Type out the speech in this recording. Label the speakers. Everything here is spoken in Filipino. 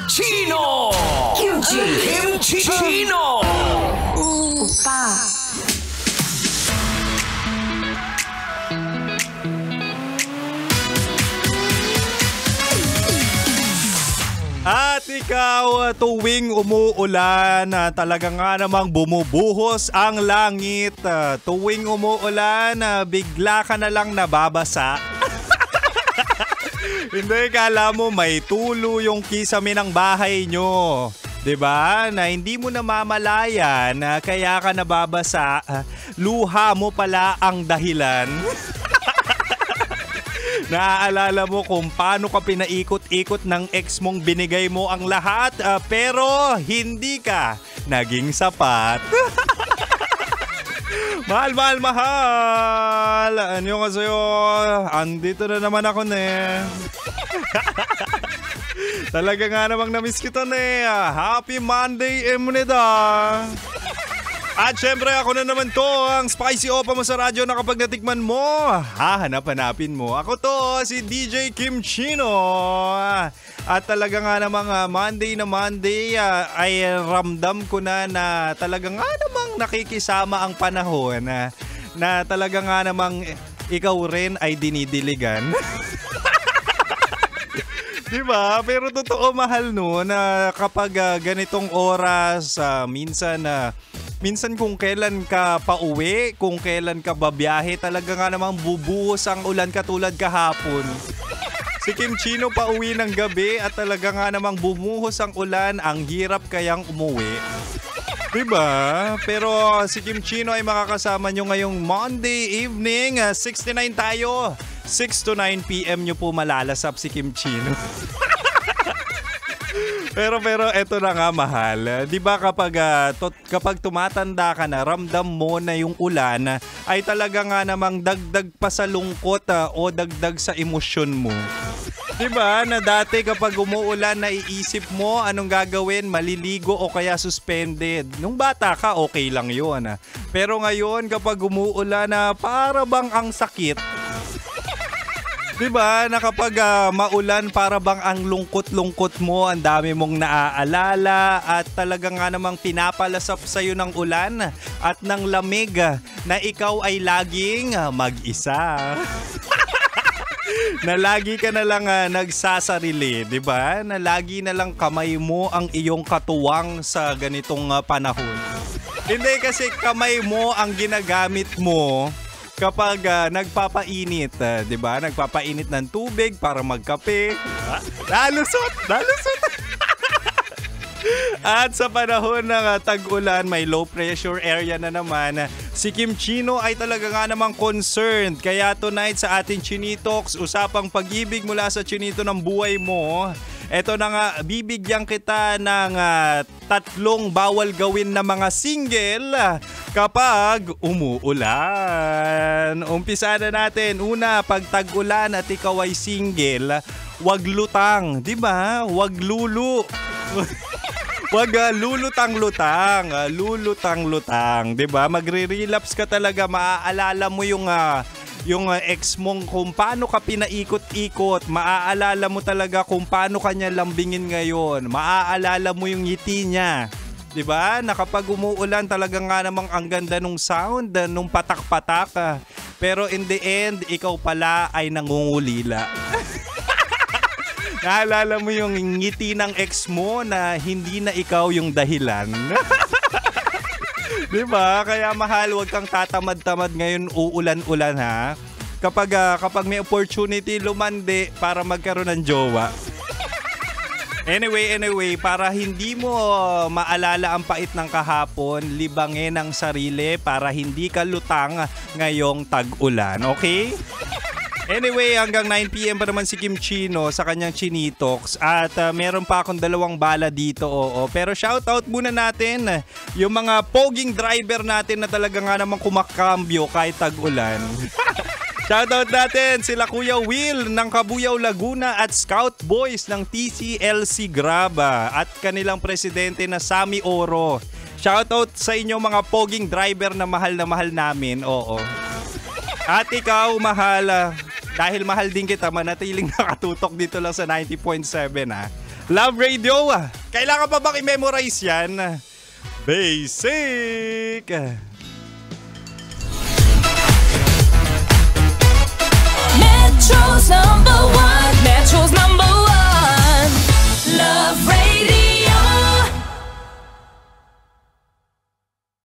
Speaker 1: Chino! Kimchi Chino!
Speaker 2: 오빠.
Speaker 3: At ikaw, tuwing umuulan, talaga nga namang bumubuhos ang langit. Tuwing umuulan, bigla ka na lang nababasa. Hindi, kala mo may tulo yung kisame ng bahay nyo. 'Di ba? Na hindi mo namamalayan, kaya ka nababasa. Luha mo pala ang dahilan. Naaalala mo kung paano ka pinaikot-ikot ng ex mong binigay mo ang lahat, pero hindi ka naging sapat. Mahal. Anyo kasi andito na naman ako Talaga nga namang namiss kita Happy Monday, Emunida. At syempre ako na naman to, ang Spicy Opa mo sa radyo na kapag natikman mo, hahanap-hanapin mo. Ako to, si DJ Kim Chino. At talaga nga namang Monday ay ramdam ko na talaga nga namang nakikisama ang panahon na talaga nga namang ikaw rin ay dinidiligan. Diba? Pero totoo mahal na kapag ganitong oras, minsan kung kailan ka pauwi, kung kailan ka babiyahe, talaga nga namang bubuhos ang ulan katulad kahapon. Si Kim Chino pauwi ng gabi at talaga nga namang bumuhos ang ulan, ang hirap kayang umuwi. Diba? Pero si Kim Chino ay makakasama nyo ngayong Monday evening, 69 tayo. 6 to 9 p.m. nyo po malalasap si Kim Chino. Pero eto na nga mahal. 'Di ba kapag tumatanda ka na, ramdam mo na yung ulan ay talaga nga namang dagdag pa sa lungkot o dagdag sa emosyon mo. 'Di ba? Na dati kapag umuulan naiisip mo anong gagawin, maliligo o kaya suspended. Nung bata ka okay lang 'yon. Pero ngayon kapag umuulan para bang ang sakit. Diba na kapag maulan para bang ang lungkot-lungkot mo, ang dami mong naaalala at talaga nga namang pinapalasap sa'yo ng ulan at ng lamig na ikaw ay laging mag-isa. Na lagi ka na lang nagsasarili, diba? Na lagi na lang kamay mo ang iyong katuwang sa ganitong panahon. Hindi kasi kamay mo ang ginagamit mo kapag nagpapainit, 'di ba? Nagpapainit ng tubig para magkape. Nalusot. At sa panahon ng tag-ulan, may low pressure area na naman. Si Kim Chino ay talaga nga namang concerned. Kaya tonight sa ating Chinitox, usapang pag-ibig mula sa chinito ng buhay mo. Eto na nga, bibigyan kita ng 3 bawal gawin na mga single kapag umuulan. Umpisa na natin. Una, pag tag-ulan at ikaw ay single, wag lutang. Diba? Wag lulu. Wag lulutang-lutang. Lulutang-lutang. Diba? Magre-relapse ka talaga. Maaalala mo yung ex mong kung paano ka pinaikot-ikot. Maaalala mo talaga kung paano kanya lambingin ngayon. Maaalala mo yung ngiti niya. 'Di ba? Na kapag umuulan talaga nga namang ang ganda nung sound, nung patak-patak. Pero in the end, ikaw pala ay nangungulila. Naalala mo yung ngiti ng ex mo na hindi na ikaw yung dahilan. Diba? Kaya mahal, huwag kang tatamad-tamad ngayon uulan-ulan ha. Kapag may opportunity, lumandi para magkaroon ng jowa. Anyway, para hindi mo maalala ang pait ng kahapon, libangin ang sarili para hindi ka lutang ngayong tag-ulan. Okay? Anyway, hanggang 9 p.m. pa naman si Kim Chino sa kanyang Chinitox at meron pa akong 2 bala dito. Pero shoutout muna natin yung mga poging driver natin na talaga nga namang kumakambyo kahit tag-ulan. Shoutout natin sila Kuya Will ng Cabuyao, Laguna at Scout Boys ng TCLC Grab at kanilang presidente na Sammy Oro. Shoutout sa inyo mga poging driver na mahal namin. At ikaw mahal, dahil mahal din kita, manatiling nakatutok dito lang sa 90.7 ha. Love Radio. Kailangan pa bang i-memorize yan? Basic.